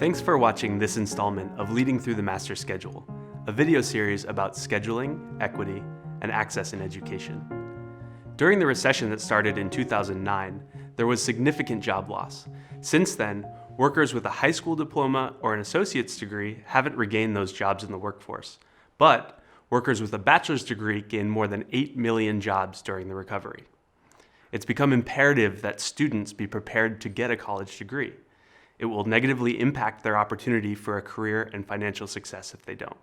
Thanks for watching this installment of Leading Through the Master Schedule, a video series about scheduling, equity, and access in education. During the recession that started in 2009, there was significant job loss. Since then, workers with a high school diploma or an associate's degree haven't regained those jobs in the workforce, but workers with a bachelor's degree gained more than 8 million jobs during the recovery. It's become imperative that students be prepared to get a college degree. It will negatively impact their opportunity for a career and financial success if they don't.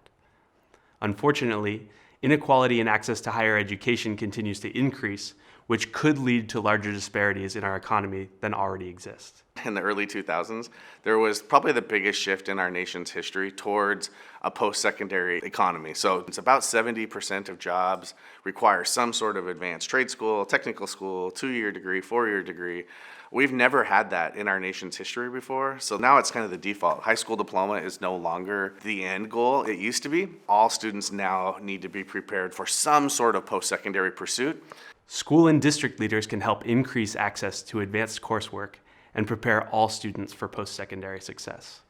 Unfortunately, inequality in access to higher education continues to increase, which could lead to larger disparities in our economy than already exist. In the early 2000s, there was probably the biggest shift in our nation's history towards a post-secondary economy. So it's about 70% of jobs require some sort of advanced trade school, technical school, 2-year degree, 4-year degree. We've never had that in our nation's history before, so now it's kind of the default. High school diploma is no longer the end goal it used to be. All students now need to be prepared for some sort of post-secondary pursuit. School and district leaders can help increase access to advanced coursework and prepare all students for post-secondary success.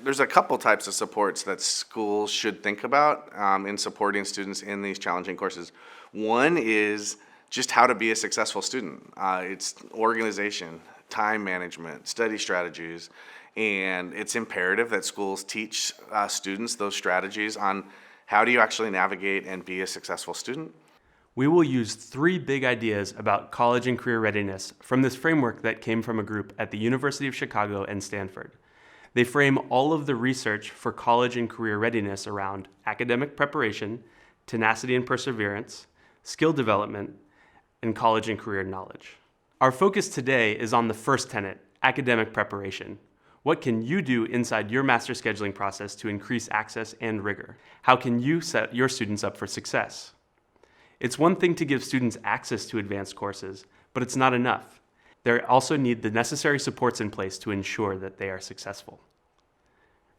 There's a couple types of supports that schools should think about in supporting students in these challenging courses. One is just how to be a successful student. It's organization, time management, study strategies, and it's imperative that schools teach students those strategies on how do you actually navigate and be a successful student. We will use 3 big ideas about college and career readiness from this framework that came from a group at the University of Chicago and Stanford. They frame all of the research for college and career readiness around academic preparation, tenacity and perseverance, skill development, and college and career knowledge. Our focus today is on the first tenet, academic preparation. What can you do inside your master scheduling process to increase access and rigor? How can you set your students up for success? It's one thing to give students access to advanced courses, but it's not enough. They also need the necessary supports in place to ensure that they are successful.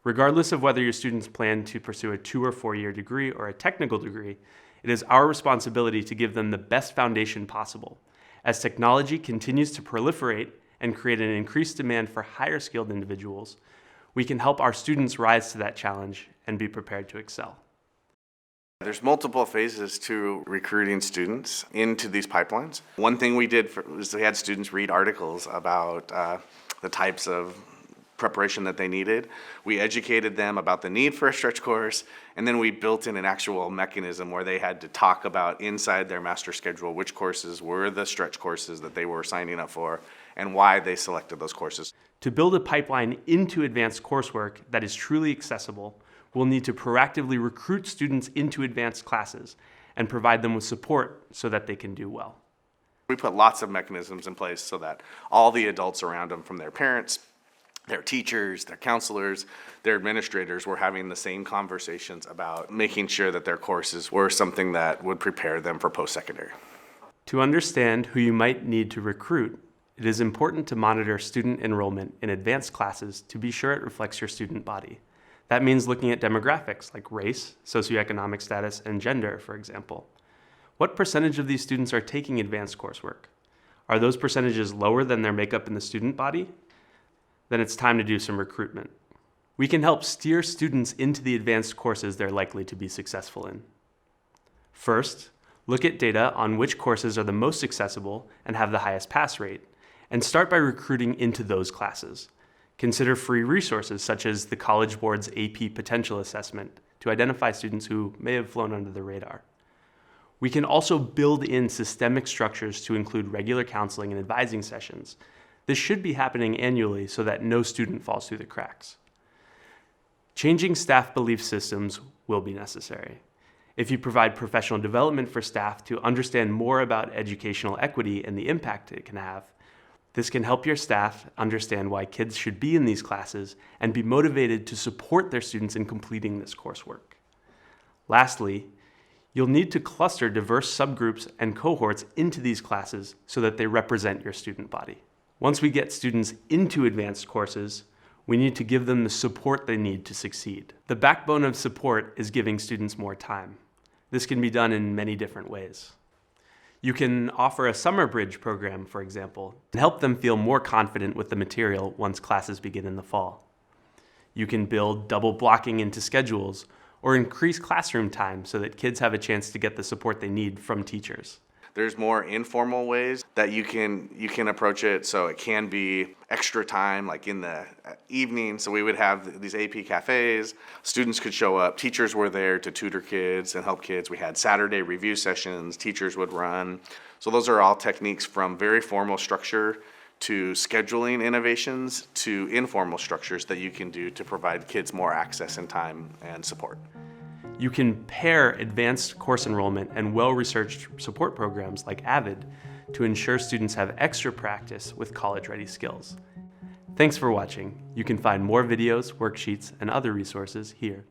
Regardless of whether your students plan to pursue a 2 or 4-year degree or a technical degree, it is our responsibility to give them the best foundation possible. As technology continues to proliferate and create an increased demand for higher skilled individuals, we can help our students rise to that challenge and be prepared to excel. There's multiple phases to recruiting students into these pipelines. One thing we did was we had students read articles about the types of preparation that they needed. We educated them about the need for a stretch course, and then we built in an actual mechanism where they had to talk about inside their master schedule which courses were the stretch courses that they were signing up for and why they selected those courses. To build a pipeline into advanced coursework that is truly accessible, we'll need to proactively recruit students into advanced classes and provide them with support so that they can do well. We put lots of mechanisms in place so that all the adults around them, from their parents, their teachers, their counselors, their administrators, were having the same conversations about making sure that their courses were something that would prepare them for post-secondary. To understand who you might need to recruit, it is important to monitor student enrollment in advanced classes to be sure it reflects your student body. That means looking at demographics like race, socioeconomic status, and gender, for example. What percentage of these students are taking advanced coursework? Are those percentages lower than their makeup in the student body? Then it's time to do some recruitment. We can help steer students into the advanced courses they're likely to be successful in. First, look at data on which courses are the most accessible and have the highest pass rate, and start by recruiting into those classes. Consider free resources such as the College Board's AP Potential Assessment to identify students who may have flown under the radar. We can also build in systemic structures to include regular counseling and advising sessions. This should be happening annually so that no student falls through the cracks. Changing staff belief systems will be necessary. If you provide professional development for staff to understand more about educational equity and the impact it can have, this can help your staff understand why kids should be in these classes and be motivated to support their students in completing this coursework. Lastly, you'll need to cluster diverse subgroups and cohorts into these classes so that they represent your student body. Once we get students into advanced courses, we need to give them the support they need to succeed. The backbone of support is giving students more time. This can be done in many different ways. You can offer a summer bridge program, for example, and help them feel more confident with the material once classes begin in the fall. You can build double blocking into schedules or increase classroom time so that kids have a chance to get the support they need from teachers. There's more informal ways that you can approach it. So it can be extra time, like in the evening. So we would have these AP cafes. Students could show up. Teachers were there to tutor kids and help kids. We had Saturday review sessions. Teachers would run. So those are all techniques from very formal structure to scheduling innovations to informal structures that you can do to provide kids more access and time and support. You can pair advanced course enrollment and well-researched support programs like AVID to ensure students have extra practice with college-ready skills. Thanks for watching. You can find more videos, worksheets, and other resources here.